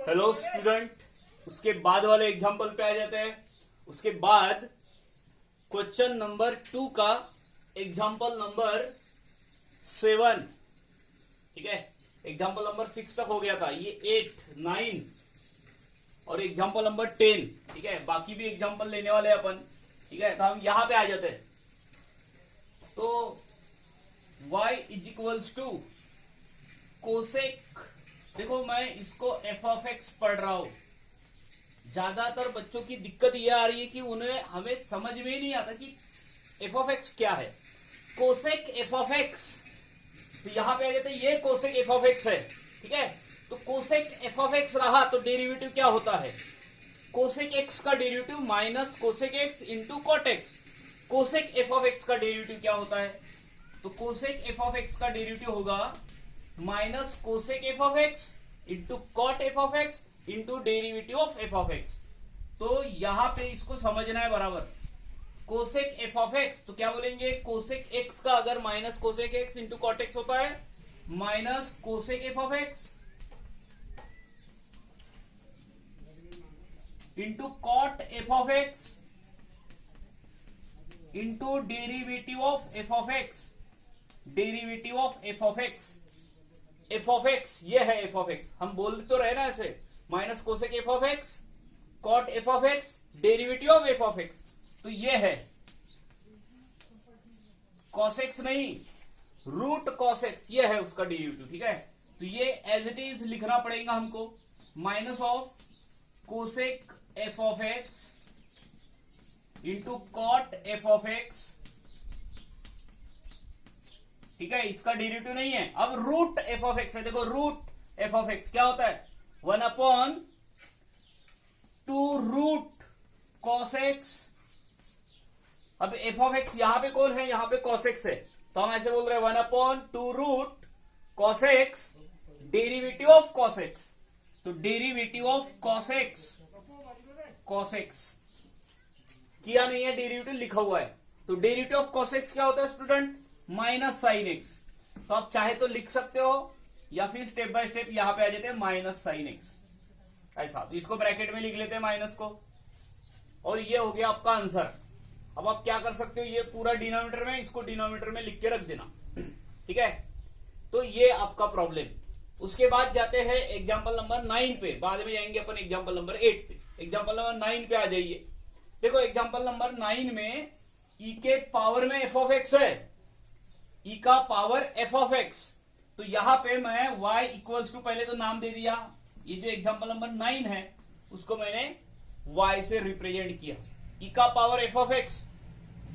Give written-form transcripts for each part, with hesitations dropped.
Hello student, उसके बाद वाले एग्जाम्पल पे आ जाते हैं। उसके बाद क्वेश्चन नंबर 2 का एग्जाम्पल नंबर 7, ठीक है। एग्जाम्पल नंबर 6 तक हो गया था, ये 8, 9 और एग्जाम्पल नंबर 10, ठीक है। बाकी भी एग्जाम्पल लेने वाले हैं अपन, ठीक है। तो हम यहां पे आ जाते हैं। तो y is equals to cosec, देखो मैं इसको f ऑफ x पढ़ रहा हूं। ज्यादातर बच्चों की दिक्कत यह आ रही है कि उन्हें हमें समझ में ही नहीं आता कि f ऑफ x क्या है। कोसेक f ऑफ x, तो यहां पे आ जाते ये कोसेक f ऑफ x है, ठीक है। तो कोसेक f ऑफ x रहा तो डेरिवेटिव क्या होता है, कोसेक x का derivative minus cosec x into cot x। Cosec f of x का डेरिवेटिव क्या होता है, तो कोसेक f ऑफ x का डेरिवेटिव होगा minus cosec f of x into cot f of x into derivative of f of x। तो यहां पे इसको समझना है बराबर। कोसेक f ऑफ x तो क्या बोलेंगे, कोसेक x का अगर minus cosec x into cot x होता है minus cosec f of x into cot f of x into derivative of f of x, derivative of f of x। f of x ये है f of x, हम बोल तो रहे ना ऐसे, minus cosec f of x cot f of x derivative of f of x। तो ये है cos x नहीं, रूट cos x, ये है उसका डेरिवेटिव, ठीक है। तो ये एज इट इज लिखना पड़ेगा हमको, minus of cosec f of x into cot f of x, ठीक है। इसका डेरिवेटिव नहीं है। अब रूट f ऑफ x है, देखो रूट f ऑफ x क्या होता है, 1/2 रूट cos x। अब f ऑफ x यहां पे कौन है, यहां पे cos x है, तो हम ऐसे बोल रहे हैं 1/2 root cos x derivative of cos x। तो derivative of cos x, cos x किया नहीं है, डेरिवेटिव लिखा हुआ है। तो डेरिवेटिव ऑफ cos x क्या होता है स्टूडेंट, माइनस साइन एक्स। तो आप चाहे तो लिख सकते हो या फिर स्टेप बाय स्टेप यहां पे आ जाते हैं माइनस साइन एक्स, ऐसा। तो इसको ब्रैकेट में लिख लेते हैं माइनस को, और ये हो गया आपका आंसर। अब आप क्या कर सकते हो, ये पूरा डिनोमिनेटर में, इसको डिनोमिनेटर में लिख के रख देना, ठीक है। तो ये आपका प्रॉब्लम। उसके बाद जाते हैं एग्जाम्पल नंबर 9 पे, बाद में जाएंगे अपन एग्जाम्पल नंबर 8 पे। एग्जाम्पल नंबर 9 पे आ जाइए। देखो एग्जाम्पल नंबर 9 में ई के पावर में एफ ऑफ एक्स है, ई का पावर एफ ऑफ एक्स। तो यहां पे मैं y इक्वल्स टू, पहले तो नाम दे दिया, ये जो एग्जांपल नंबर 9 है उसको मैंने y से रिप्रेजेंट किया, ई का पावर एफ ऑफ एक्स।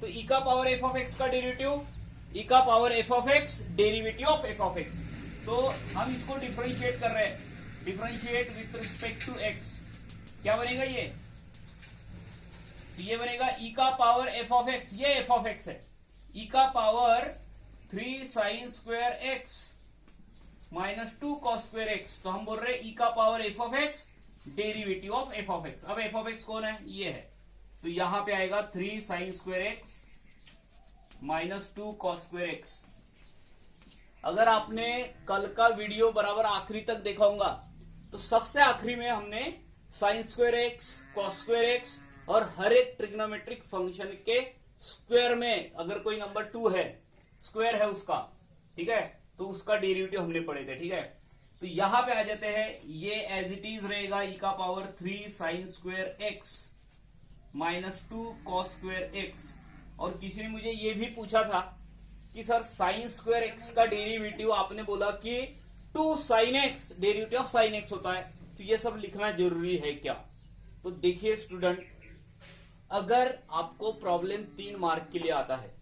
तो ई का पावर एफ ऑफ एक्स का डेरिवेटिव, ई का power f of x derivative of f of x. तो हम इसको डिफरेंशिएट कर रहे हैं, differentiate with respect to x. क्या बनेगा ये, तो ये बनेगा ई का पावर एफ ऑफ एक्स, ये एफ ऑफ एक्स है, ई का power 3 sine square x minus 2 cos square x. तो हम बोल रहे हैं ई का power f of x derivative of f of x. अब एफ ऑफ एक्स कौन है, ये है, तो यहां पे आएगा 3 sine square x minus 2 cos square x. अगर आपने कल का वीडियो बराबर आखिरी तक देखा होगा तो सबसे आखिरी में हमने sign square x, cos square x और हर एक ट्रिग्नोमेट्रिक फंक्शन के स्क्वायर में अगर कोई नंबर 2 है, स्क्वायर है उसका, ठीक है, तो उसका डेरिवेटिव हमने पढ़े थे, ठीक है। तो यहां पे आ जाते हैं, ये एज इट इज रहेगा ई का power 3 sine square x minus 2 cos square x. और किसी ने मुझे ये भी पूछा था कि सर साइन स्क्वायर एक्स का डेरिवेटिव आपने बोला कि 2 sine x derivative of sine x होता है, तो ये सब लिखना जरूरी है क्या। तो देखिए स्टूडेंट, अगर आपको प्रॉब्लम 3 मार्क के लिए आता है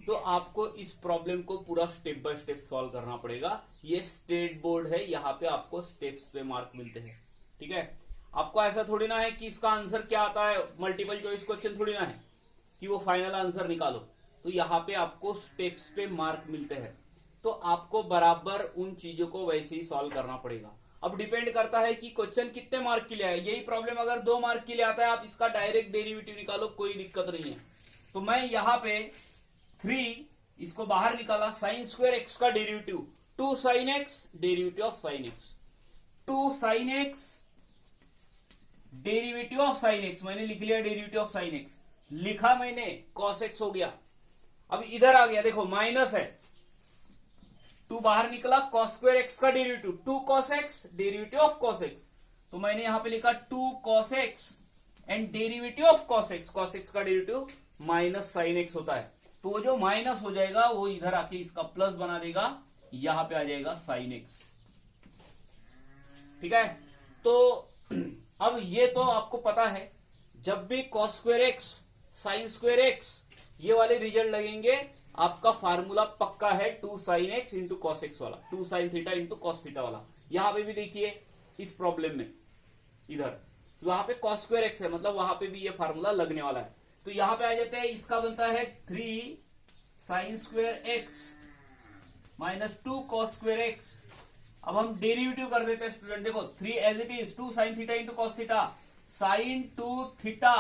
तो आपको इस प्रॉब्लम को पूरा स्टेप बाय स्टेप सॉल्व करना पड़ेगा। ये स्टेट बोर्ड है, यहाँ पे आपको स्टेप्स पे मार्क मिलते हैं, ठीक है। आपको ऐसा थोड़ी ना है कि इसका आंसर क्या आता है, मल्टीपल चॉइस क्वेश्चन थोड़ी ना है कि वो फाइनल आंसर निकालो। तो यहाँ पे आपको स्टेप्स पे मार्क मिलते हैं, तो आपको बराबर उन चीजों को वैसे ही सॉल्व करना पड़ेगा। अब डिपेंड करता है कि क्वेश्चन कितने मार्क के लिए है। यही प्रॉब्लम अगर 2 मार्क के लिए आता है, आप इसका डायरेक्ट डेरिवेटिव निकालो, कोई दिक्कत नहीं है। तो मैं यहाँ पे 3 इसको बाहर निकाला, साइन स्क्वायर एक्स का derivative 2 sine x derivative of sine x, 2 sine x derivative of sine x, मैंने लिख लिया डेरिवेटिव ऑफ साइन एक्स, लिखा मैंने कॉस एक्स हो गया। अब इधर आ गया, देखो माइनस है, 2 बाहर निकला, कॉस स्क्वायर एक्स का derivative 2 cos x, derivative of cos x, तो मैंने यहां पे लिखा 2 cos x and derivative of cos x, cos x का डेरिवेटिव माइनस साइन एक्स होता है, तो वो जो माइनस हो जाएगा वो इधर आके इसका प्लस बना देगा, यहां पे आ जाएगा साइन एक्स। ठीक है, तो अब ये तो आपको पता है, जब भी cos square x sign square x ये वाले रिजल्ट लगेंगे, आपका फार्मूला पक्का है 2 sine x into cos x वाला, 2 sine theta into cos theta वाला। यहां पे भी देखिए इस प्रॉब्लम में इधर वहां पे कॉस स्क्वायर एक्स है, मतलब वहां पे भी ये फार्मूला लगने वाला है। तो यहां पे आ जाते हैं, इसका बनता है 3 sine square x minus 2 cos square x. अब हम डेरिवेटिव कर देते हैं स्टूडेंट, देखो 3 as it is 2 sine theta into cos theta, sine 2 theta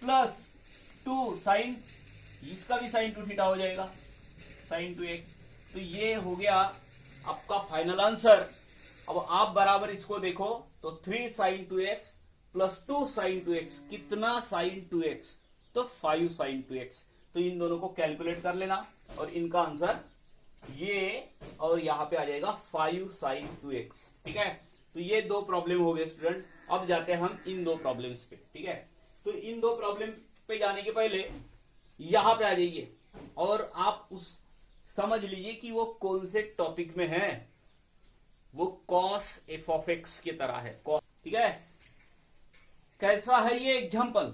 plus 2 sine, इसका भी साइन 2 थीटा हो जाएगा, साइन 2 एक्स। तो ये हो गया आपका फाइनल आंसर। अब आप बराबर इसको देखो तो 3 sine 2 x plus 2 sine 2 x, कितना साइन 2 एक्स, तो 5 साइन 2 एक्स। तो इन दोनों को कैलकुलेट कर लेना और इनका आंसर ये, और यहां पे आ जाएगा 5 साइन 2 एक्स। ठीक है, तो ये 2 प्रॉब्लम हो गए स्टूडेंट। अब जाते हैं हम इन 2 प्रॉब्लम्स पे। ठीक है, तो इन 2 प्रॉब्लम पे जाने के पहले यहां पे आ जाइए और आप उस समझ लीजिए कि वो कौन से टॉपिक में है। वो कॉस एफ ऑफ एक्स की तरह है। ठीक है, कैसा है ये एग्जांपल,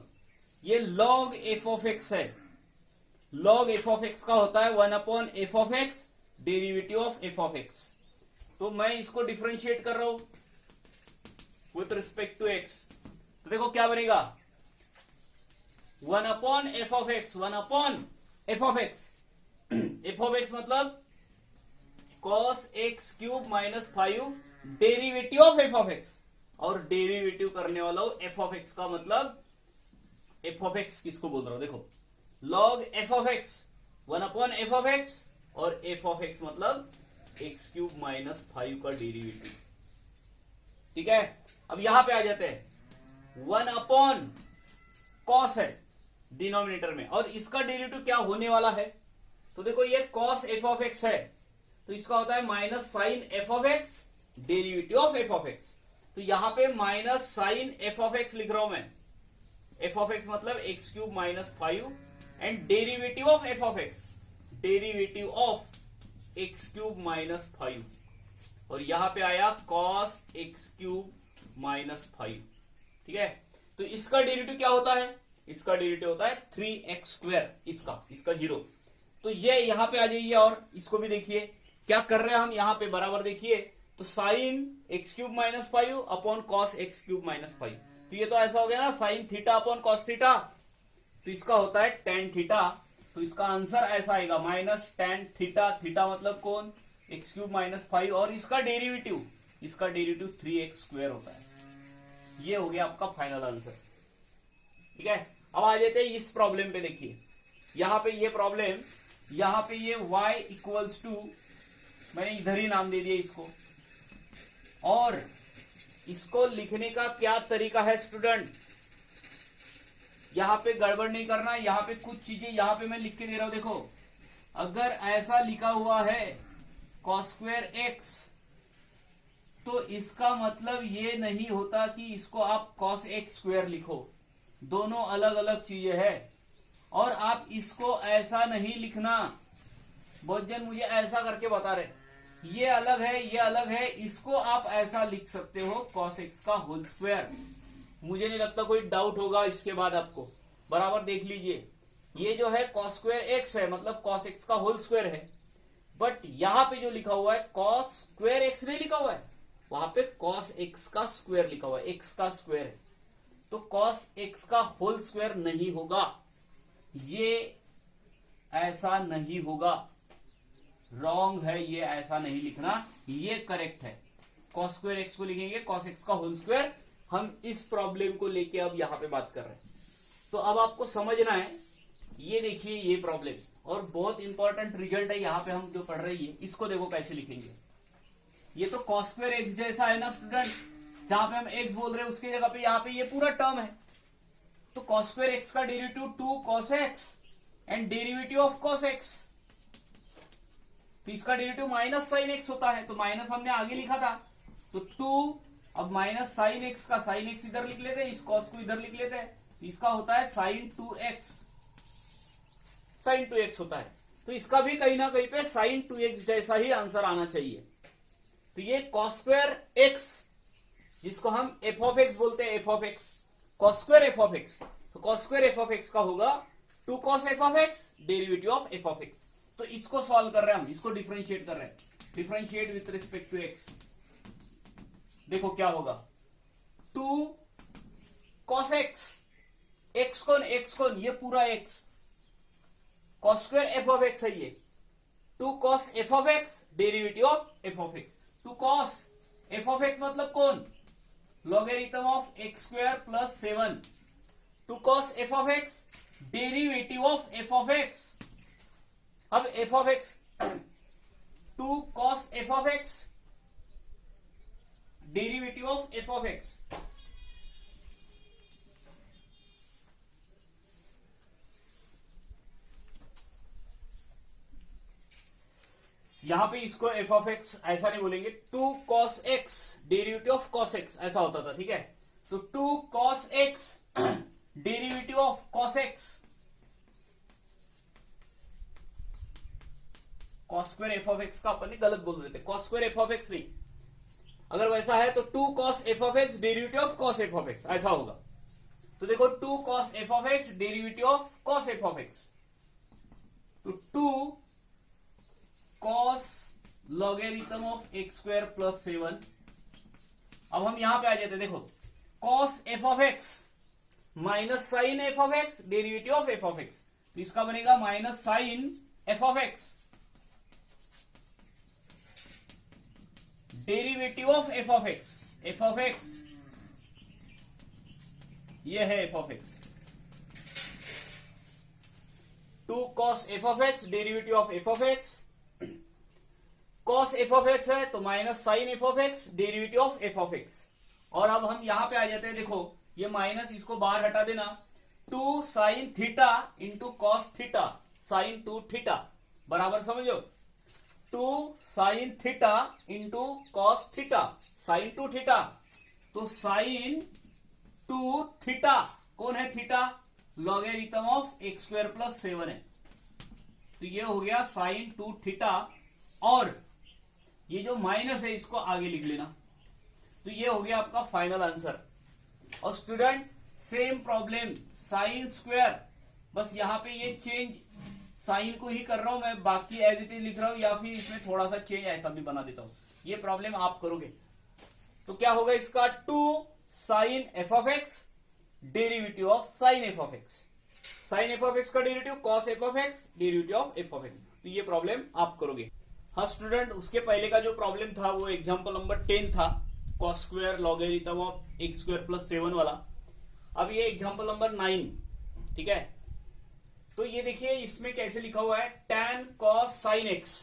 ये लॉग एफ ऑफ एक्स है। लॉग एफ ऑफ एक्स का होता है 1 upon f of x derivative of f of x. तो मैं इसको डिफरेंशिएट कर रहा हूं विथ रिस्पेक्ट टू एक्स, तो देखो क्या बनेगा 1 upon f of x, 1 upon f of x, f of x मतलब cos x cube minus 5 derivative of f of x, और डेरिवेटिव करने वाला हूं एफ ऑफ एक्स का, मतलब एफ ऑफ एक्स किसको बोल रहा हूं, देखो log f of x 1 upon f of x, और एफ ऑफ एक्स मतलब एक्स क्यूब माइनस 5 का डेरिवेटिव। ठीक है, अब यहां पे आ जाते हैं 1 अपॉन कॉस है डिनोमिनेटर में, और इसका डेरिवेटिव क्या होने वाला है, तो देखो ये कॉस एफ ऑफ एक्स है, तो इसका होता है minus sine f of x derivative of f of x. तो यहां पे minus sine f of x लिख रहा हूं मैं, एफ ऑफ एक्स मतलब x cube minus 5 and derivative of f of x, derivative of x cube minus 5, और यहां पे आया कॉस एक्स क्यूब माइनस 5। ठीक है, तो इसका डेरिवेटिव क्या होता है, इसका डेरिवेटिव होता है 3x स्क्वायर, इसका 0। तो ये यहां पे आ जाइए और इसको भी देखिए क्या कर रहे हैं हम, यहां पे बराबर देखिए, तो sine x cube minus 5 upon cos x cube minus 5, तो ये तो ऐसा हो गया ना sine theta upon cos theta, तो इसका होता है टेन थीटा, तो इसका आंसर ऐसा आएगा माइनस टेन थीटा, थीटा मतलब कौन एक्स क्यूब माइनस 5, और इसका डेरिवेटिव 3x स्क्वायर होता है। ये हो गया आपका फाइनल आंसर। ठीक है, अब आ जाते हैं इस प्रॉब्लम पे, देखिए यहां पे ये प्रॉब्लम, यहां पे ये y इक्वल्स टू, मैंने इधर ही नाम दे दिया इसको, और इसको लिखने का क्या तरीका है स्टूडेंट, यहां पे गड़बड़ नहीं करना, यहां पे कुछ चीजें यहां पे मैं लिख के दे रहा हूं, देखो अगर ऐसा लिखा हुआ है कॉस स्क्वायर एक्स, तो इसका मतलब ये नहीं होता कि इसको आप कॉस एक्स स्क्वायर लिखो, दोनों अलग अलग चीजें हैं। और आप इसको ऐसा नहीं लिखना, बहुत जन मुझे ऐसा करके बता रहे, ये अलग है ये अलग है, इसको आप ऐसा लिख सकते हो कॉस एक्स का होल स्क्वायर। मुझे नहीं लगता कोई डाउट होगा इसके बाद आपको, बराबर देख लीजिए, ये जो है कॉस स्क्वायर एक्स है मतलब कॉस एक्स का होल स्क्वायर है, बट यहां पे जो लिखा हुआ है कॉस स्क्वायर एक्स नहीं लिखा हुआ है, वहां पे कॉस एक्स का स्क्वायर लिखा हुआ है, एक्स का स्क्वायर है, तो कॉस एक्स का होल स्क्वायर नहीं होगा, ये ऐसा नहीं होगा, रॉन्ग है, ये ऐसा नहीं लिखना, ये करेक्ट है। कॉस स्क्वायर एक्स को लिखेंगे कॉस एक्स का होल स्क्वायर। हम इस प्रॉब्लम को लेके अब यहां पे बात कर रहे हैं, तो अब आपको समझना है, ये देखिए ये प्रॉब्लम, और बहुत इंपॉर्टेंट रिजल्ट है यहां पे हम जो पढ़ रहे हैं, इसको देखो कैसे लिखेंगे। ये तो कॉस स्क्वायर एक्स जैसा है ना स्टूडेंट, जहां पे हम x बोल रहे हैं उसकी जगह पे यहां पे ये पूरा टर्म है, तो cos स्क्वायर x का derivative 2 cos x and derivative of cos x, तो इसका डेरिवेटिव माइनस साइन x होता है, तो माइनस हमने आगे लिखा था, तो 2 अब माइनस साइन x का साइन x इधर लिख लेते हैं, इस cos को इधर लिख लेते हैं, इसका होता है साइन 2x, साइन 2x होता है, तो इसका भी कहीं ना कहीं पे साइन 2x जैसा ही आंसर आना चाहिए। तो ये cos स्क्वायर x जिसको हम f ऑफ x बोलते हैं, f of x, cos square f of x, तो cos square f of x का होगा 2 cos f of x derivative of f of x। तो इसको सॉल्व कर रहे हैं हम, इसको डिफरेंशिएट कर रहे हैं, differentiate with respect to x, देखो क्या होगा 2 cos x, x कौन ये पूरा x, cos square f of x है ये, 2 cos f of x derivative of f of x, 2 cos f of x मतलब कौन, logarithm of x square plus 7, 2 cos f of x derivative of f of x, अब f of x 2 cos f of x derivative of f of x, यहां पे इसको f of x ऐसा नहीं बोलेंगे, 2 cos x derivative of cos x ऐसा होता था, ठीक है, तो 2 cos x derivative of cos x, cos square f of x का अपन ने गलत बोल रहे थे, cos square f of x नहीं, अगर वैसा है तो 2 cos f of x derivative of cos f of x ऐसा होगा, तो देखो 2 cos f of x derivative of cos f of x, तो 2 cos logarithm of x square plus 7, अब हम यहां पे आ जाते, देखो cos f of x minus sine f of x derivative of f of x, तो इसका बनेगा minus sine f of x derivative of f of x, f of x ये है f of x, 2 cos f of x derivative of f of x, cos f of x है तो minus sine f of x derivative of f of x, और अब हम यहां पे आ जाते हैं, देखो ये माइनस इसको बाहर हटा देना, 2 sine theta into cos theta sine 2 theta बराबर समझो, 2 sine theta into cos theta sine 2 theta, तो साइन 2 थीटा कौन है theta, logarithm of x square plus 7 है, तो ये हो गया साइन 2 थीटा, और ये जो माइनस है इसको आगे लिख लेना, तो ये हो गया आपका फाइनल आंसर। और student same problem sine square, बस यहां पे ये चेंज साइन को ही कर रहा हूं मैं, बाकी एज इट इज लिख रहा हूं, या फिर इसमें थोड़ा सा चेंज ऐसा भी बना देता हूं, ये प्रॉब्लम आप करोगे, तो क्या होगा इसका 2 sine f of x derivative of sine f of x, sine f of x का derivative cos f of x derivative of f of x, तो ये प्रॉब्लम आप करोगे। हाँ स्टूडेंट, उसके पहले का जो प्रॉब्लम था वो एग्जांपल नंबर 10 था, cos square logarithm of x square plus 7 वाला। अब ये एग्जांपल नंबर 9, ठीक है। तो ये देखिए इसमें कैसे लिखा हुआ है tan cos sin x।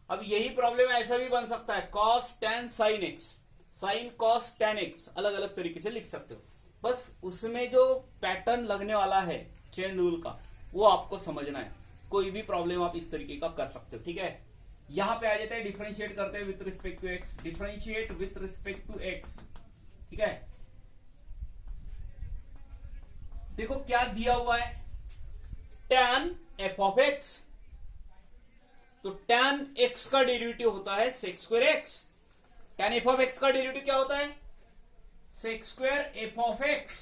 अब यही प्रॉब्लम ऐसा भी बन सकता है cos tan sin x, sin cos tan x, अलग अलग तरीके से लिख सकते हो, बस उसमें जो पैटर्न लगने वाला है चेन रूल का वो आपको समझना है। कोई भी प्रॉब्लम आप इस तरीके का कर सकते हो, ठीक है। यहां पे आ जाते हैं डिफरेंशिएट करते हैं with respect to x, differentiate with respect to x, ठीक है। देखो क्या दिया हुआ है tan f ऑफ x, तो tan x का डेरिवेटिव होता है sec square x, tan f of x का डेरिवेटिव क्या होता है sec square f of x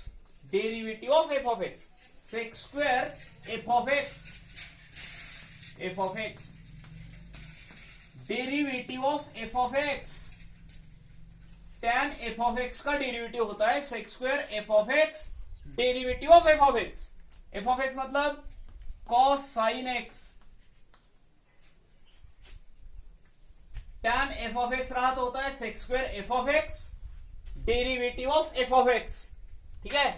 derivative of f of x, sec square f of x f of x derivative of f of x, tan f of x का derivative होता है sec square f of x derivative of f of x, f of x मतलब cos sin x, tan f of x रहा तो होता है sec square f of x derivative of f of x, ठीक है।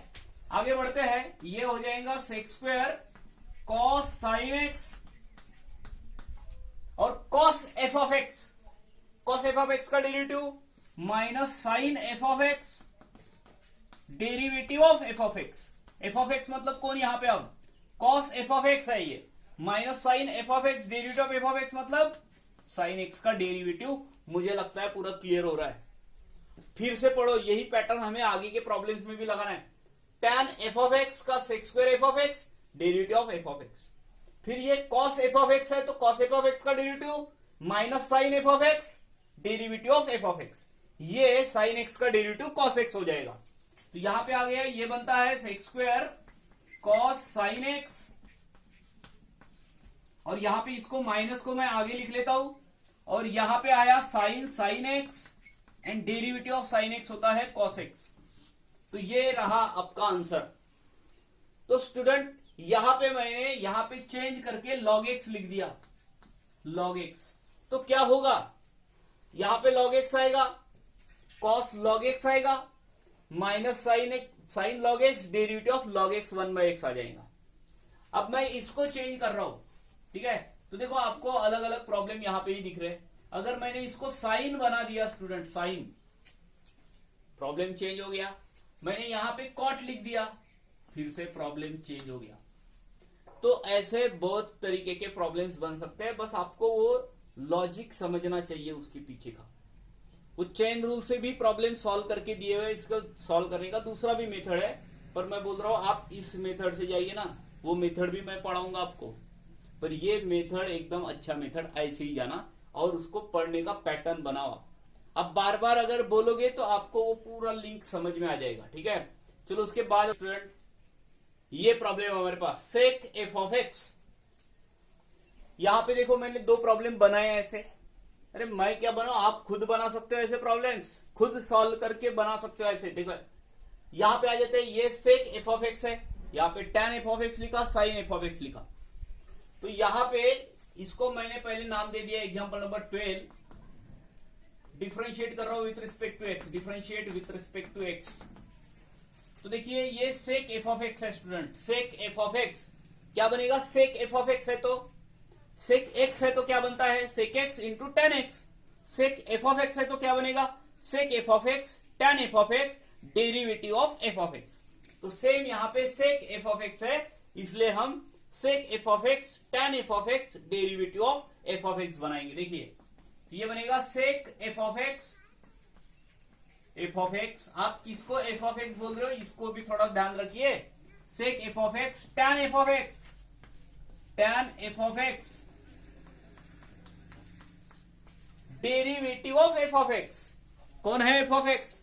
आगे बढ़ते हैं, ये हो जाएगा sec square cos sin x और cos f of x, cos f of x का derivative minus sine f of x derivative of f of x. F of x मतलब कौन यहां पे, अब कॉस एफ ऑफ एक्स है ये, minus sine f of x derivative of f of x मतलब sine x का डेरिवेटिव। मुझे लगता है पूरा क्लियर हो रहा है। फिर से पढ़ो, यही पैटर्न हमें आगे के प्रॉब्लम्स में भी लगाना है। tan एफ ऑफ एक्स का sec square f of x derivative of f of x. फिर ये cos एफ ऑफ एक्स है तो cos एफ ऑफ एक्स का derivative minus sine f of x derivative of f of x. ये sine x का derivative cos x हो जाएगा। तो यहां पे आ गया, ये बनता है sec square cos sine x, और यहां पे इसको माइनस को मैं आगे लिख लेता हूं, और यहां पे आया sine x and derivative of sine x होता है cos एक्स। तो ये रहा आपका आंसर। तो स्टूडेंट यहां पे मैंने यहां पे चेंज करके log x लिख दिया, log x। तो क्या होगा, यहां पे log x आएगा, cos log x आएगा, minus sine log x derivative of log x 1/x आ जाएगा। अब मैं इसको चेंज कर रहा हूं, ठीक है। तो देखो आपको अलग अलग प्रॉब्लम यहां पे ही दिख रहे हैं। अगर मैंने इसको साइन बना दिया स्टूडेंट, साइन, प्रॉब्लम चेंज हो गया। मैंने यहां पे कॉट लिख दिया, फिर से प्रॉब्लम चेंज हो गया। तो ऐसे बहुत तरीके के प्रॉब्लम्स बन सकते हैं, बस आपको वो लॉजिक समझना चाहिए उसके पीछे का। वो चेन रूल से भी प्रॉब्लम सॉल्व करके दिए हुए, इसको सॉल्व करने का दूसरा भी मेथड है, पर मैं बोल रहा हूं आप इस मेथड से जाइए ना, वो मेथड भी मैं पढ़ाऊंगा आपको। पर ये मेथड एकदम अच्छा मेथड, ऐसे ही जाना और उसको पढ़ने का पैटर्न बनाओ। अब बार बार अगर बोलोगे तो आपको वो पूरा लिंक समझ में आ जाएगा, ठीक है। चलो उसके बाद स्टूडेंट ये प्रॉब्लम है हमारे पास, सेक एफ ऑफ एक्स। यहां पे देखो मैंने दो प्रॉब्लम बनाए हैं ऐसे। अरे मैं क्या बनाऊं, आप खुद बना सकते हो ऐसे प्रॉब्लम्स, खुद सॉल्व करके बना सकते हो ऐसे। देखो यहां पे आ जाते हैं, ये सेक एफ ऑफ एक्स है, यहां पे tan एफ ऑफ एक्स लिखा, साइन एफ ऑफ एक्स लिखा। तो यहां पे इसको मैंने पहले नाम दे दिया एग्जांपल नंबर 12, डिफरेंशिएट कर रहा हूं with respect to x, differentiate with respect to x. तो देखिए ये सेक एफ ऑफ एक्स है student, sec f of x क्या बनेगा, सेक एफ ऑफ एक्स है तो सेक एक्स है तो क्या बनता है, sec x into tan x. Sec f of x है तो क्या बनेगा, sec f of x tan f of x derivative of f of x. तो सेम यहां पे सेक एफ ऑफ एक्स है, इसलिए हम sec f of x tan f of x derivative of f of x बनाएंगे। देखिए ये बनेगा sec f of x, f of x, आप किसको एफ ऑफ एक्स बोल रहे हो इसको भी थोड़ा ध्यान रखिए। Sec f of x tan f of x, tan f of x derivative of f of x. कौन है f of x,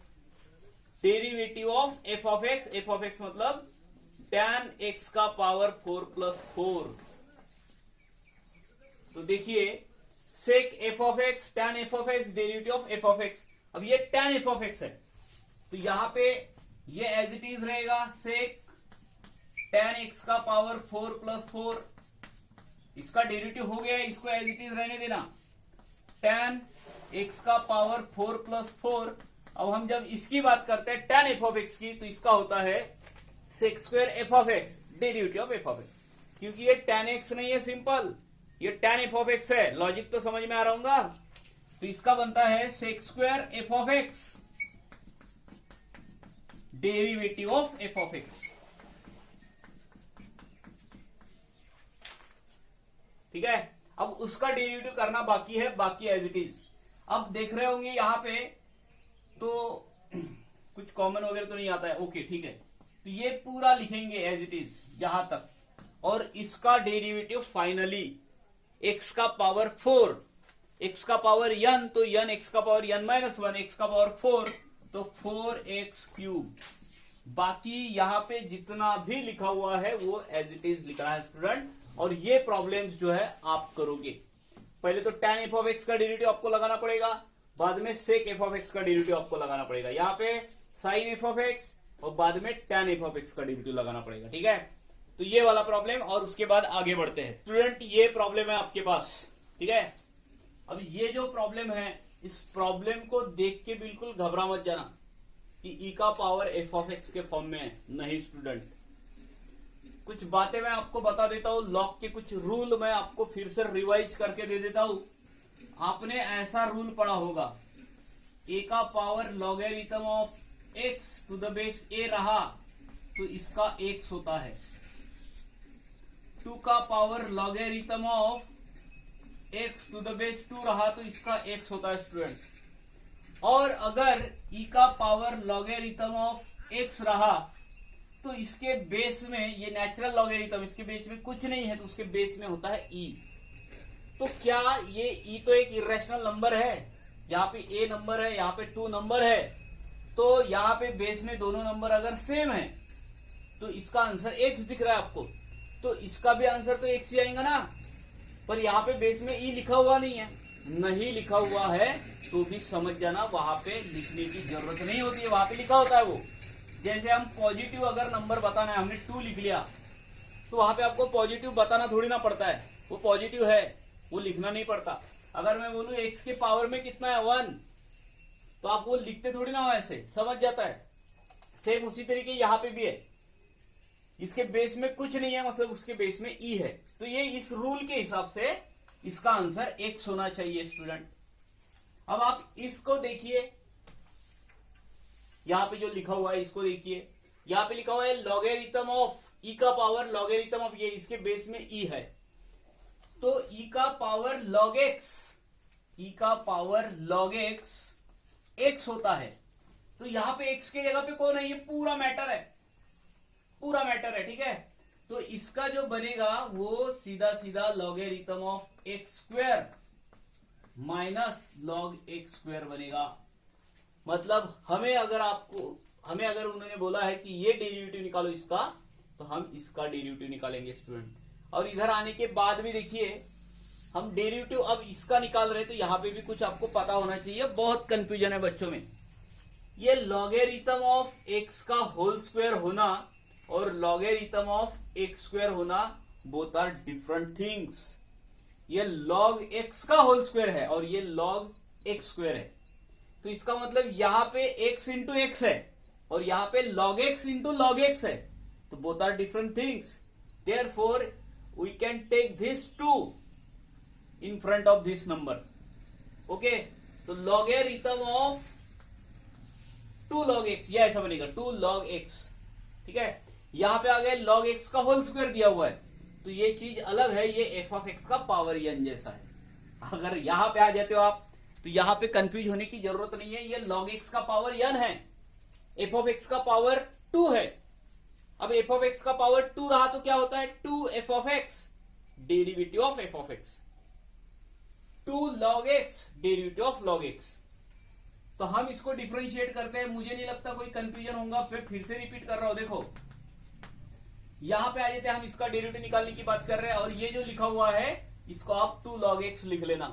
derivative of f of x. F of x मतलब tan x का पावर 4 प्लस 4। तो देखिए sec f of x tan f of x derivative of f of x. अब ये tan f of x है तो यहां पे ये एज इट इज रहेगा, सेक tan x का पावर 4 प्लस 4, इसका डेरिवेटिव हो गया है, इसको एज इट इज रहने देना, tan x का पावर 4 प्लस 4। अब हम जब इसकी बात करते हैं tan एफ ऑफ एक्स की, तो इसका होता है sec square f of x derivative of f of x, क्योंकि ये tan x नहीं है सिंपल, ये tan एफ ऑफ एक्स है। लॉजिक तो समझ में आ रहा होगा। तो इसका बनता है sec square f of x derivative of f of x. ठीक है, अब उसका डेरिवेटिव करना बाकी है, बाकी एज इट इज। अब देख रहे होंगे यहां पे तो कुछ कॉमन वगैरह तो नहीं आता है, ओके ठीक है। तो ये पूरा लिखेंगे एज इट इज यहां तक, और इसका डेरिवेटिव फाइनली x का पावर 4, x का पावर n तो n, x का पावर n माइनस 1, x का पावर 4 तो 4x क्यूब। बाकी यहां पे जितना भी लिखा हुआ है वो एज इट इज लिखना है स्टूडेंट। और ये प्रॉब्लम्स जो है आप करोगे, पहले तो tan एफ ऑफ एक्स का डेरिवेटिव आपको लगाना पड़ेगा, बाद में सेक एफ ऑफ एक्स का डेरिवेटिव आपको लगाना पड़ेगा, यहाँ पे साइन एफ ऑफ एक्स, और बाद में tan एफ ऑफ एक्स का डेरिवेटिव लगाना पड़ेगा। ठीक है, तो ये वाला प्रॉब्लम, और उसके बाद आगे बढ़ते हैं स्टूडेंट। ये प्रॉब्लम है आपके पास, ठीक है। अब ये जो प्रॉब्लम है, इस प्रॉब्लम को देख के बिल्कुल घबरा मत जाना कि e का पावर एफ ऑफ एक्स के फॉर्म में है, नहीं स्टूडेंट। कुछ बातें मैं आपको बता देता हूं, लॉग के कुछ रूल मैं आपको फिर से रिवाइज करके दे देता हूं। आपने ऐसा रूल पढ़ा होगा ए का power logarithm of x to the base a रहा तो इसका एक्स होता है। 2 का power logarithm of x to the base 2 रहा तो इसका एक्स होता है स्टूडेंट। और अगर ई का पावर लॉगरिथम ऑफ एक्स रहा तो इसके बेस में, ये नेचुरल लॉगरिथम, इसके बेस में कुछ नहीं है तो उसके बेस में होता है ई। तो क्या ये ई तो एक इरेशनल नंबर है, यहाँ पे ए नंबर है, यहाँ पे 2 नंबर है, तो यहाँ पे बेस में दोनों नंबर अगर सेम है तो इसका आंसर एक्स दिख रहा है आपको, तो इसका भी आंसर तो एक्स ही आएगा ना। पर यहाँ पे बेस में ई लिखा हुआ नहीं है, नहीं लिखा हुआ है तो भी समझ जाना वहां पे लिखने की जरूरत नहीं होती है, वहां पे लिखा होता है वो। जैसे हम पॉजिटिव अगर नंबर बताना है, हमने 2 लिख लिया तो वहां पे आपको पॉजिटिव बताना थोड़ी ना पड़ता है, वो पॉजिटिव है, वो लिखना नहीं पड़ता। अगर मैं बोलूं एक्स के पावर में कितना है 1, तो आप वो लिखते थोड़ी ना हो, ऐसे समझ जाता है। सेम उसी तरीके यहाँ पे भी है, इसके बेस में कुछ नहीं है मतलब उसके बेस में ई है, तो ये इस रूल के हिसाब से इसका आंसर एक्स होना चाहिए स्टूडेंट। अब आप इसको देखिए, यहां पे जो लिखा हुआ है इसको देखिए, यहां पे लिखा हुआ है लॉगरिथम ऑफ ई का पावर लॉगरिथम ऑफ, ये इसके बेस में ई है, तो ई का पावर लॉग एक्स, ई का पावर लॉग एक्स एक्स होता है। तो यहां पे एक्स की जगह पे कौन है, ये पूरा मैटर है, पूरा मैटर है, ठीक है। तो इसका जो बनेगा वो सीधा सीधा logarithm of x square minus log x square बनेगा। मतलब हमें अगर उन्होंने बोला है कि ये डेरिवेटिव निकालो इसका, तो हम इसका डेरिवेटिव निकालेंगे स्टूडेंट। और इधर आने के बाद भी देखिए हम डेरिवेटिव अब इसका निकाल रहे हैं, तो यहां पे भी कुछ आपको पता होना चाहिए, बहुत कंफ्यूजन है बच्चों में। ये लॉगरिथम ऑफ एक्स का होल स्क्वायर होना और लॉगरिथम ऑफ एक्स स्क्वायर होना बोथ आर डिफरेंट थिंग्स। ये लॉग एक्स का होल स्क्वायर है और ये लॉग एक्स स्क्वायर है, तो इसका मतलब यहां पे x इंटू एक्स है और यहां पे log x into log x है, तो both are different things. Therefore we can take this 2 in front of this number, okay. तो लॉगरिथम ऑफ 2 log x, ये ऐसा बनेगा 2 log x, ठीक है। यहां पे आ गया log x का होल स्क्वायर दिया हुआ है, तो ये चीज अलग है, ये f ऑफ x का पावर n जैसा है। अगर यहां पे आ जाते हो आप तो यहां पे कंफ्यूज होने की जरूरत नहीं है, ये log x का पावर n है, f ऑफ x का पावर 2 है। अब f ऑफ x का पावर 2 रहा तो क्या होता है 2 f of x, derivative of f of x, 2 log x derivative of log x। तो हम इसको डिफरेंशिएट करते हैं, मुझे नहीं लगता कोई कंफ्यूजन होगा, फिर से रिपीट कर रहा हूं। देखो यहां पे आ जाते हैं, हम इसका डेरिवेटिव निकालने की बात कर रहे हैं और ये जो लिखा हुआ है इसको आप 2 log x लिख लेना,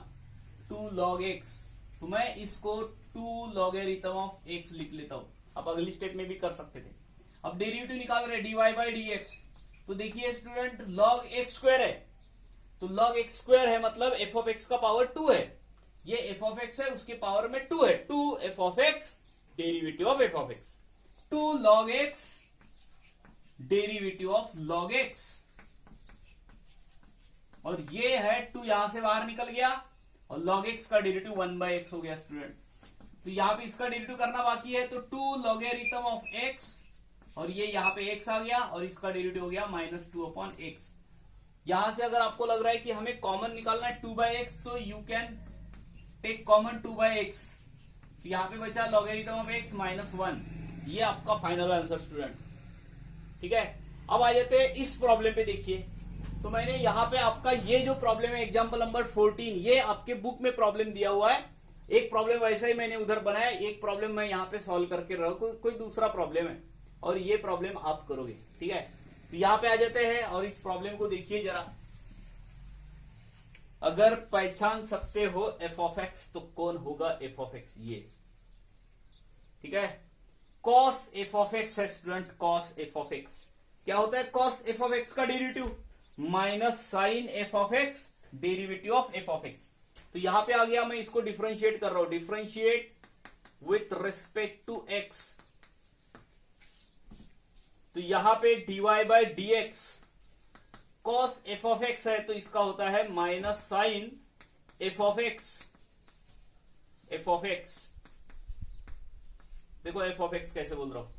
2 log x। तो मैं इसको 2 लॉगरिथम ऑफ x लिख लेता हूं, आप अगली स्टेप में भी कर सकते थे। अब डेरिवेटिव निकाल रहे dy बाई dx, तो देखिए स्टूडेंट log x स्क्वायर है, तो log x स्क्वायर है मतलब f ऑफ x का पावर 2 है, ये f ऑफ x है उसके पावर में 2 है, 2 f of x derivative of f of x, 2 log x derivative of log x, और ये है 2 यहां से बाहर निकल गया और log x का डेरिवेटिव 1 बाई एक्स हो गया स्टूडेंट। तो यहां पे इसका डेरिवेटिव करना बाकी है, तो 2 लॉगरिथम ऑफ x, और ये यहां पे x आ गया और इसका डेरिवेटिव हो गया -2 अपॉन x। यहां से अगर आपको लग रहा है कि हमें कॉमन निकालना है 2 बाई एक्स, तो you can take common 2 by x, तो यहां पे बचा लॉगरिथम ऑफ x -1, ये आपका फाइनल आंसर स्टूडेंट, ठीक है। अब आ जाते हैं इस प्रॉब्लम पे। देखिए तो मैंने यहाँ पे आपका ये जो प्रॉब्लम है एग्जाम्पल नंबर 14, ये आपके बुक में प्रॉब्लम दिया हुआ है, एक प्रॉब्लम वैसा ही मैंने उधर बनाया, एक प्रॉब्लम मैं यहाँ पे सॉल्व करके रहा हूं, कोई दूसरा प्रॉब्लम है और ये प्रॉब्लम आप करोगे, ठीक है। तो यहाँ पे आ जाते हैं और इस प्रॉब्लम को देखिए जरा। अगर पहचान सकते हो f ऑफ x तो कौन होगा f ऑफ x, ये ठीक है। cos f ऑफ x है student, cos f of x क्या होता है, cos f ऑफ x का derivative minus sine f of x derivative of f of x। तो यहां पे आ गया, मैं इसको डिफरेंशिएट कर रहा हूं, differentiate with respect to x, तो यहां पे dy by dx cos f of x है तो इसका होता है minus sine f of x, f of x देखो एफ ऑफ एक्स कैसे बोल रहा हूं,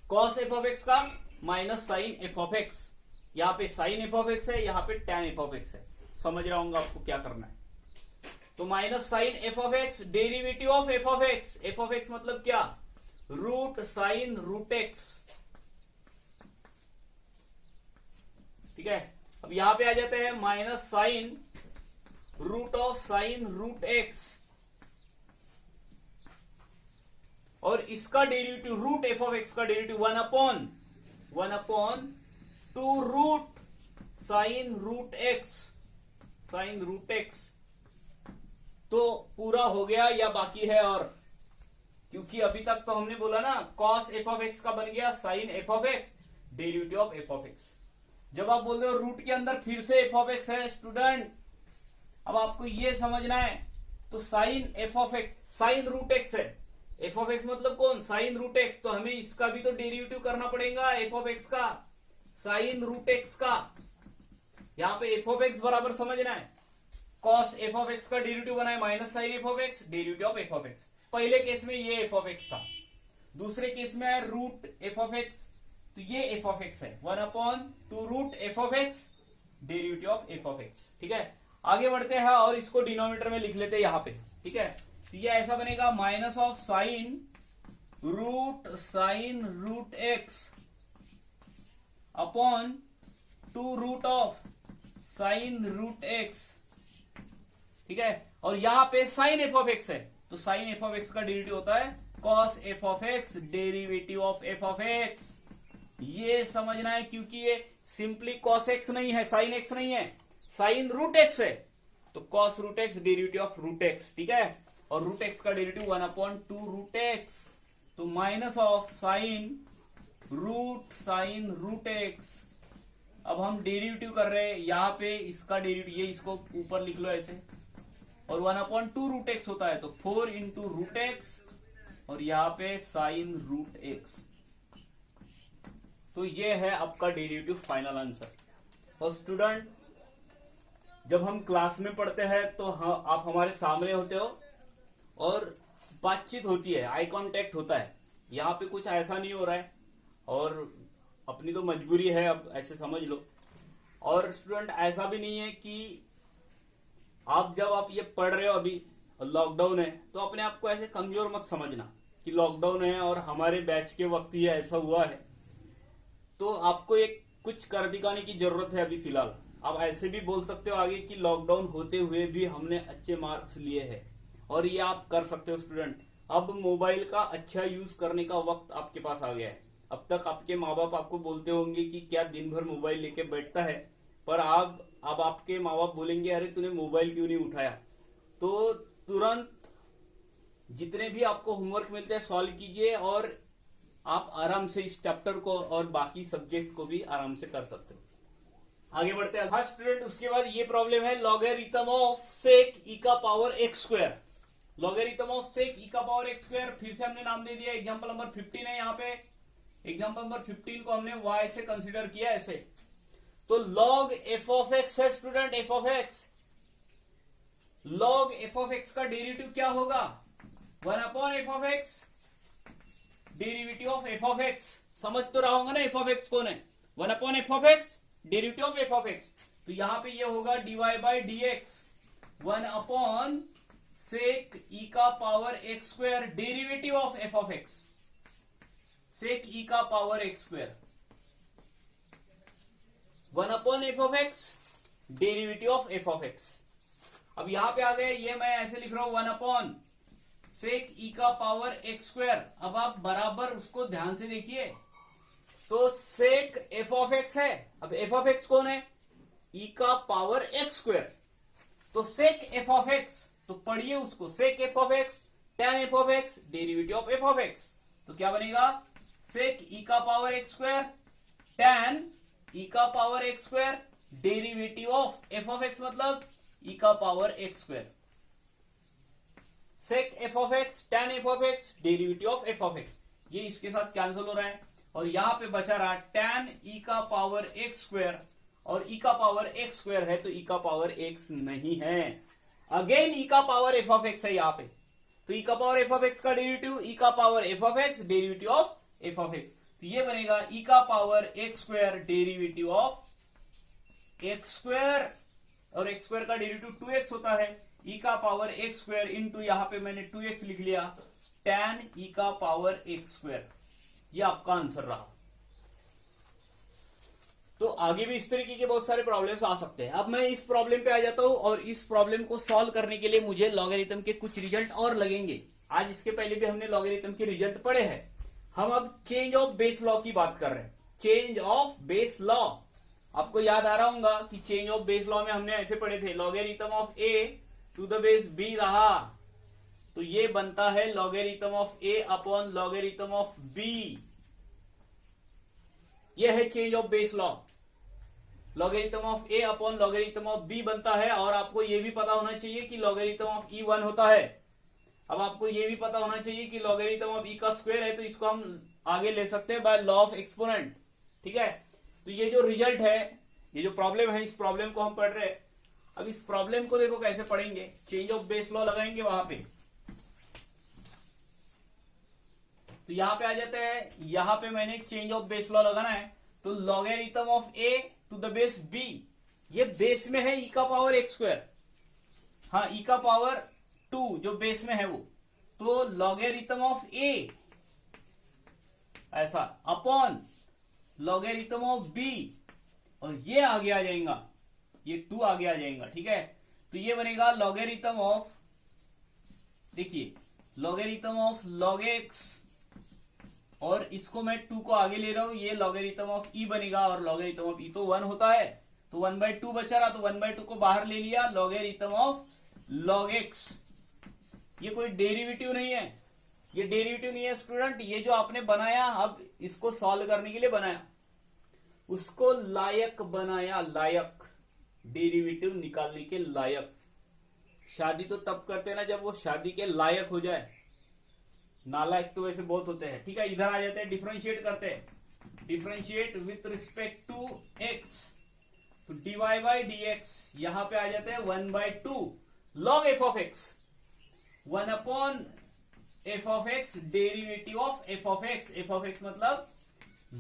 कॉस एफ ऑफ एक्स का minus sine f of x, यहाँ पे साइन एफ ऑफ एक्स है, यहाँ पे टैन एफ ऑफ एक्स है। समझ रहा हूँ आपको क्या करना है। तो minus sine f of x derivative of f of x, f of x मतलब क्या, रूट साइन रूट एक्स, ठीक है। अब यहां पे आ जाते हैं minus sine root of sine root x, और इसका derivative root f of x का derivative one upon two root sine root x, sine root x. तो पूरा हो गया या बाकी है? और क्योंकि अभी तक तो हमने बोला ना कॉस एफ ऑफ एक्स का बन गया sine f of x derivative of f of x. जब आप बोल रहे हो रूट के अंदर फिर से एफ ऑफ एक्स है स्टूडेंट, अब आपको ये समझना है, तो sine f of x sine root x है, एफ ऑफ एक्स मतलब कौन, साइन रूट एक्स, तो हमें इसका भी तो डेरिवेटिव करना पड़ेगा एफ ऑफ एक्स का, साइन रूट एक्स का। यहां पे एफ ऑफ एक्स बराबर समझना है, कॉस एफ ऑफ एक्स का डेरिवेटिव बना है minus sine f of x derivative of f of x. पहले केस में ये एफ ऑफ एक्स था, दूसरे केस में है रूट एफ ऑफ एक्स, तो ये एफ ऑफ एक्स है, one upon two root f of x derivative of f of x, ठीक है। आगे बढ़ते हैं और इसको डिनोमिनेटर में लिख लेते हैं यहां पे, ठीक है। तो ये ऐसा बनेगा minus of sine root x upon two root of sine root x, ठीक है। और यहां पे साइन एफ ऑफ एक्स है, तो साइन एफ ऑफ एक्स का डेरिवेटिव होता है cos f of x derivative of f of x. ये समझना है क्योंकि ये सिंपली कॉस एक्स नहीं है, साइन एक्स नहीं है, साइन रूट एक्स है, तो cos root x derivative of root x, ठीक है। और रूट एक्स का derivative one upon two root x, तो minus of sine root x. अब हम डेरिवेटिव कर रहे हैं यहां पे इसका डेरिवेटिव, ये इसको ऊपर लिख लो ऐसे, और one upon two root x होता है, तो 4 इंटू रूट एक्स, और यहां पे साइन रूट एक्स। तो ये है आपका डेरिवेटिव फाइनल आंसर। और स्टूडेंट जब हम क्लास में पढ़ते हैं तो आप हमारे सामने होते हो और बातचीत होती है, आई कांटेक्ट होता है, यहाँ पे कुछ ऐसा नहीं हो रहा है, और अपनी तो मजबूरी है, अब ऐसे समझ लो। और स्टूडेंट ऐसा भी नहीं है कि जब आप ये पढ़ रहे हो अभी लॉकडाउन है, तो अपने आप को ऐसे कमजोर मत समझना कि लॉकडाउन है और हमारे बैच के वक्त ही ऐसा हुआ है, तो आपको एक कुछ कर दिखाने की जरूरत है अभी फिलहाल। आप ऐसे भी बोल सकते हो आगे कि लॉकडाउन होते हुए भी हमने अच्छे मार्क्स लिए हैं, और ये आप कर सकते हो स्टूडेंट। अब मोबाइल का अच्छा यूज करने का वक्त आपके पास आ गया है। अब तक आपके माँ बाप आपको बोलते होंगे कि क्या दिन भर मोबाइल लेके बैठता है, पर अब आपके माँ बाप बोलेंगे अरे तूने मोबाइल क्यों नहीं उठाया। तो तुरंत जितने भी आपको होमवर्क मिलते हैं सॉल्व कीजिए, और आप आराम से इस चैप्टर को और बाकी सब्जेक्ट को भी आराम से कर सकते हो। आगे बढ़ते हैं। फर्स्ट स्टूडेंट, उसके बाद ये प्रॉब्लम है लॉगरिथम ऑफ सेक ई का power x square. Logarithm of sec e का पावर एक्स स्क्वायर, फिर से हमने नाम दे दिया, एग्जांपल नंबर 15 है। यहाँ पे एग्जांपल नंबर 15 को हमने y से कंसीडर किया ऐसे। तो log f ऑफ x है student, f of x, log f of x का डेरिवेटिव क्या होगा, 1 upon f of x derivative of f of x। समझ तो रहा होगा ना f ऑफ x कौन है, 1 upon f of x derivative of f of x। तो यहां पे ये होगा dy by dx 1 upon sec e का power x square derivative of f of x, sec e का power x square 1 upon f of x derivative of f of x। अब यहां पे आ गए, ये मैं ऐसे लिख रहा हूं 1 अपॉन सेक e का पावर x स्क्वायर। अब आप बराबर उसको ध्यान से देखिए, तो सेक f ऑफ x है, अब f ऑफ x कौन है, e का पावर x स्क्वायर, तो सेक f ऑफ x, तो पढ़िए उसको, sec f of x tan f of x derivative of f of x। तो क्या बनेगा, सेक e का power x square tan e का power x square derivative of f of x मतलब e का power x square, sec f of x tan f of x derivative of f of x। ये इसके साथ cancel हो रहा है, और यहां पे बचा रहा tan e का पावर x स्क्वायर, और e का पावर x स्क्वायर है तो e का पावर x नहीं है, अगेन e का पावर f ऑफ x है यहाँ पे, तो ई का पावर एफ ऑफ एक्स का डेरिवेटिव ई का power f of x derivative of f of x, तो ये बनेगा ई का power x square derivative of x square, और एक्स स्क्वायर का डेरिवेटिव 2x होता है, ई का पावर एक्स स्क्वायर इंटू यहां पे मैंने 2x लिख लिया, tan ई का पावर एक्स स्क्वायर, ये आपका आंसर रहा। तो आगे भी इस तरीके के बहुत सारे प्रॉब्लम्स आ सकते हैं। अब मैं इस प्रॉब्लम पे आ जाता हूं, और इस प्रॉब्लम को सॉल्व करने के लिए मुझे लॉगरिथम के कुछ रिजल्ट और लगेंगे। आज इसके पहले भी हमने लॉगरिथम के रिजल्ट पढ़े हैं। हम अब चेंज ऑफ बेस लॉ की बात कर रहे हैं, चेंज ऑफ बेस लॉ। आपको याद आ रहा होगा कि चेंज ऑफ बेस लॉ में हमने ऐसे पढ़े थे, logarithm of a to the base b रहा, तो ये बनता है logarithm of a upon logarithm of b. ये है change of base law, logarithm of a upon logarithm of b बनता है। और आपको यह भी पता होना चाहिए कि लॉगरिथम ऑफ ई 1 होता है। अब आपको यह भी पता होना चाहिए कि लॉगरिथम ऑफ ई का स्क्वायर है, तो इसको हम आगे ले सकते हैं बाय लॉ ऑफ एक्सपोनेंट। ठीक है, तो ये जो रिजल्ट है, ये जो प्रॉब्लम है, इस प्रॉब्लम को हम पढ़ रहे हैं। अब इस प्रॉब्लम को देखो कैसे पढ़ेंगे, चेंज ऑफ बेस लॉ लगाएंगे वहां पे, तो यहां पे आ जाते हैं, यहां पे मैंने चेंज ऑफ बेस लॉ लगाना है, तो logarithm of a to the base b, ये बेस में है ई का पावर एक्स स्क्वायर, हाँ ई का पावर 2 जो बेस में है वो, तो लॉगरिथम ऑफ ए ऐसा अपॉन लॉगरिथम ऑफ बी, और ये आगे आ जाएगा, ये 2 आगे आ जाएगा। ठीक है, तो ये बनेगा लॉगरिथम ऑफ, देखिए लॉगरिथम ऑफ लॉग एक्स, और इसको मैं 2 को आगे ले रहा हूं, ये लॉगरिथम ऑफ ई बनेगा, और लॉगरिथम ऑफ ई तो 1 होता है, तो 1/2 बचा रहा, तो 1/2 को बाहर ले लिया, लॉगरिथम ऑफ लॉग एक्स। ये कोई डेरिवेटिव नहीं है, ये डेरिवेटिव नहीं है स्टूडेंट, ये जो आपने बनाया, अब इसको सॉल्व करने के लिए बनाया, उसको लायक बनाया, लायक, डेरिवेटिव निकालने के लायक। शादी तो तब करते हैं ना जब वो शादी के लायक हो जाए, नालायक तो वैसे बहुत होते हैं। ठीक है, इधर आ जाते हैं, डिफरेंशिएट करते हैं, differentiate with respect to x, तो dy बाई dx, यहां पे आ जाते हैं 1/2 log f of x, 1 upon f of x derivative of f of x, f of x मतलब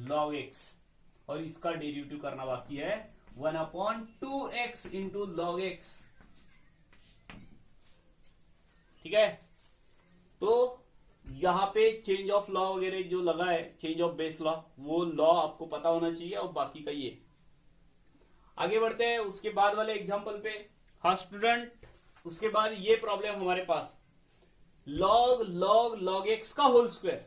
log x, और इसका डेरिवेटिव करना बाकी है 1/2x इंटू log x। ठीक है, तो यहां पे चेंज ऑफ लॉ वगैरह जो लगा है, चेंज ऑफ बेस लॉ, वो लॉ आपको पता होना चाहिए, और बाकी का ये। आगे बढ़ते हैं उसके बाद वाले एग्जांपल पे। हाँ स्टूडेंट, उसके बाद ये प्रॉब्लम हमारे पास, लॉग लॉग लॉग एक्स का होल स्क्वायर।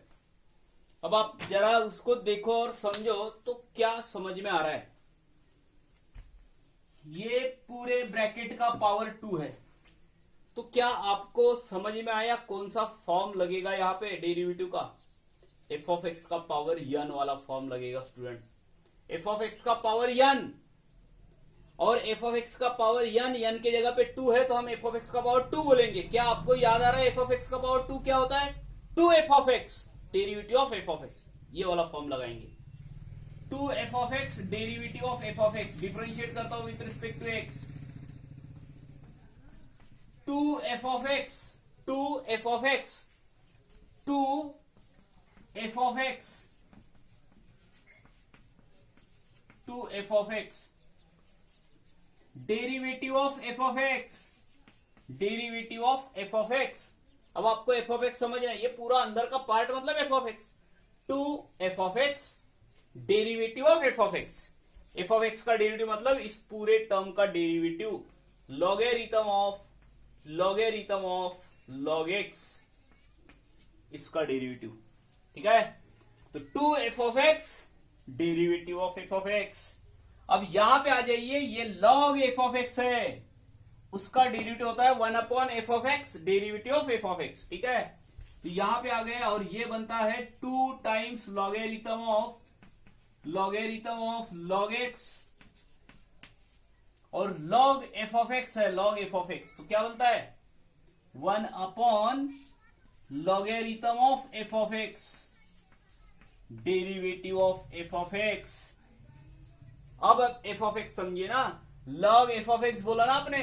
अब आप जरा उसको देखो और समझो तो क्या समझ में आ रहा है। ये पूरे ब्रैकेट का पावर 2 है, तो क्या आपको समझ में आया कौन सा फॉर्म लगेगा यहाँ पे डेरिवेटिव का? एफ ऑफ एक्स का पावर n वाला फॉर्म लगेगा स्टूडेंट। एफ ऑफ एक्स का पावर n, और एफ ऑफ एक्स का पावर n के जगह पे 2 है, तो हम एफ ऑफ एक्स का पावर 2 बोलेंगे। क्या आपको याद आ रहा है एफ ऑफ एक्स का पावर 2 क्या होता है? 2 f of x derivative of f of x, ये वाला फॉर्म लगाएंगे। 2 f of x derivative of f of x, differentiate करता हूं with respect to x. 2 f of x, 2 f of x, 2 f of x, 2 f of x derivative of f of x, derivative of f of x. अब आपको F of x समझना है, ये पूरा अंदर का पार्ट मतलब F of x. 2 f of x derivative of f of x, f of x का डेरिवेटिव मतलब इस पूरे टर्म का derivative, logarithm of log x, इसका डेरिवेटिव। ठीक है, तो 2 f of x derivative of f of x. अब यहां पे आ जाइए, ये लॉग एफ ऑफ एक्स है, उसका डेरिवेटिव होता है 1 upon f of x derivative of f of x. ठीक है, तो यहां पे आ गए, और ये बनता है 2 times logarithm of log x, और लॉग एफ ऑफ एक्स है, लॉग एफ ऑफ एक्स, तो क्या बनता है 1 upon logarithm of f of x derivative of f of x. अब एफ ऑफ एक्स समझिए ना, लॉग एफ ऑफ एक्स बोला ना आपने,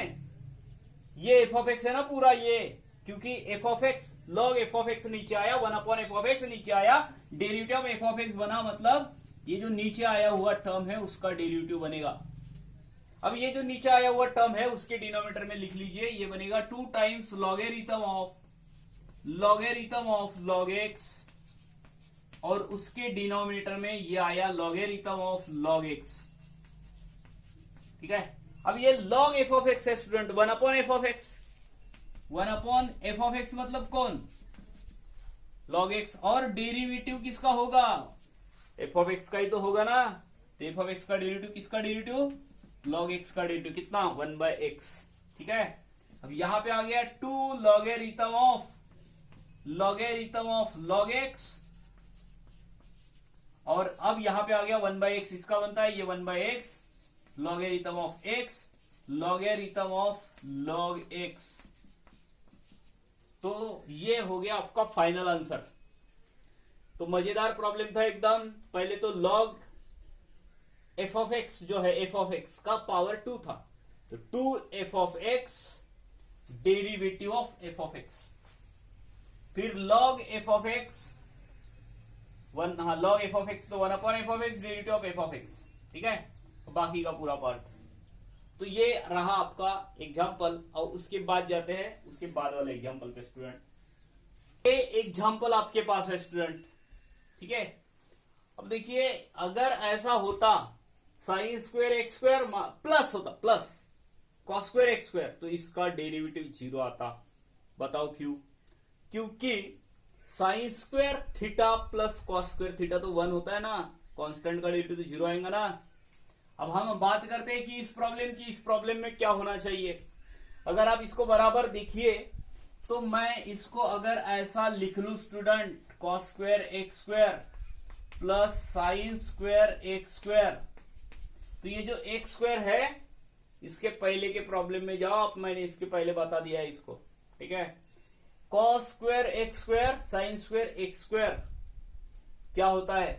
ये एफ ऑफ एक्स है ना पूरा, ये क्योंकि F of x log f of x नीचे आया, 1 एफ ऑफ एक्स नीचे आया, derivative of f of x बना, मतलब ये जो नीचे आया हुआ टर्म है उसका डेरिवेटिव बनेगा। अब ये जो नीचे आया हुआ टर्म है उसके डिनोमिनेटर में लिख लीजिए, ये बनेगा 2 times logarithm of log x, और उसके डिनोमिनेटर में ये आया लॉगेरिथम ऑफ लॉग एक्स। ठीक है, अब ये लॉग एफ ऑफ एक्स है student, 1 f of x, 1 f of x मतलब कौन, लॉग एक्स, और डेरिवेटिव किसका होगा, एफ ऑफ एक्स का ही तो होगा ना। तो एफ ऑफ एक्स का डेरिवेटिव किसका डेरिवेटिव, लॉग एक्स का डेरिवेटिव कितना, 1/x। ठीक है, अब यहां पे आ गया 2 लॉगेरिथम ऑफ लॉग एक्स, और अब यहां पे आ गया 1/x, इसका बनता है ये 1/x logarithm of x, logarithm of log x। तो ये हो गया आपका फाइनल आंसर। तो मजेदार प्रॉब्लम था एकदम। पहले तो लॉग एफ ऑफ एक्स जो है, एफ ऑफ एक्स का पावर 2 था, तो 2 f of x derivative of f of x, फिर log f of x log f of x तो 1 f of x derivative of f of x. ठीक है, बाकी का पूरा पार्ट। तो ये रहा आपका एग्जाम्पल, और उसके बाद जाते हैं उसके बाद वाले एग्जाम्पल पे स्टूडेंट। ये एग्जाम्पल आपके पास है स्टूडेंट। ठीक है, अब देखिए अगर ऐसा होता sine square x square plus होता plus cos square x square, तो इसका डेरिवेटिव 0 आता। बताओ क्यों? क्योंकि sine square theta plus cos square theta तो 1 होता है ना, कांस्टेंट का डेरिवेटिव तो 0 आएगा ना। अब हम बात करते हैं कि इस प्रॉब्लम में क्या होना चाहिए। अगर आप इसको बराबर देखिए तो मैं इसको अगर ऐसा लिख लू student, cos square x square plus sign square x square, तो ये जो एक्स स्क्वायर है इसके पहले के प्रॉब्लम में जाओ आप, मैंने इसके पहले बता दिया है इसको। ठीक है, cos square x square sine square x square क्या होता है,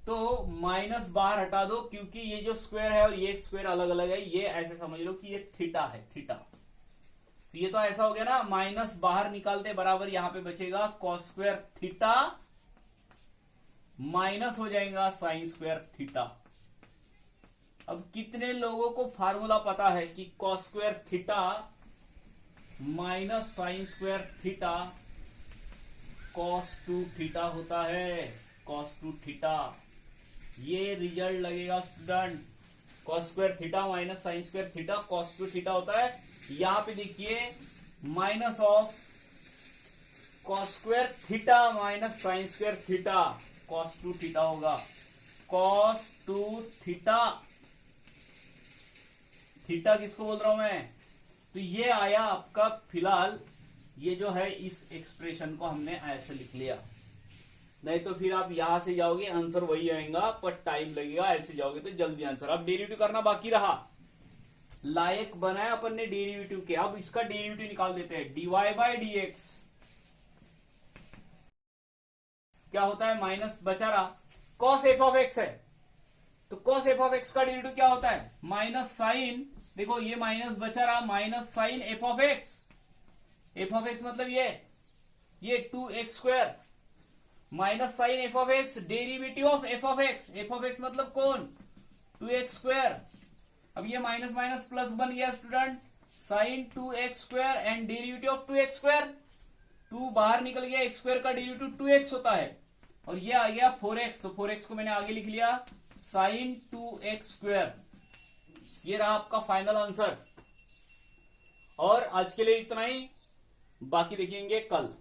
तो माइनस बाहर हटा दो, क्योंकि ये जो स्क्वायर है और ये स्क्वायर अलग अलग है, ये ऐसे समझ लो कि ये थीटा है, थीटा। तो ये तो ऐसा हो गया ना, माइनस बाहर निकालते बराबर यहां पे बचेगा कॉस स्क्वायर थीटा, माइनस हो जाएगा साइन स्क्वायर थीटा। अब कितने लोगों को फार्मूला पता है कि cos square theta minus sign square theta cos 2 theta होता है, कॉस 2 थीटा। ये रिजल्ट लगेगा student, cos square theta minus sign square theta cos 2 theta होता है। यहां पे देखिए minus of cos square theta minus sign square theta cos 2 theta होगा, कॉस 2 थीटा। थीटा किसको बोल रहा हूं मैं, तो ये आया आपका, फिलहाल ये जो है इस एक्सप्रेशन को हमने ऐसे लिख लिया, नहीं तो फिर आप यहां से जाओगे आंसर वही आएगा, पर टाइम लगेगा। ऐसे जाओगे तो जल्दी आंसर। अब डेरिवेटिव करना बाकी रहा, लायक बनाया अपन ने डेरिवेटिव के, अब इसका डेरिवेटिव निकाल देते हैं। डीवाई बाई डी एक्स क्या होता है, माइनस बचा रहा, कॉस एफ ऑफ एक्स है, तो कॉस एफ ऑफ एक्स का डेरिवेटिव क्या होता है, माइनस साइन, देखो ये माइनस बचा रहा, minus sine f of x. F of x मतलब ये 2x square minus sine f of x derivative of f of x. F of x मतलब कौन, 2x स्क्वायर। अब ये माइनस माइनस प्लस बन गया student, sine 2x square and derivative of 2x square. 2 बाहर निकल गया, x स्क्वायर का डेरिवेटिव 2x होता है, और ये आ गया 4x, तो 4x को मैंने आगे लिख लिया साइन 2x स्क्वायर। ये रहा आपका फाइनल आंसर। और आज के लिए इतना ही, बाकी देखेंगे कल।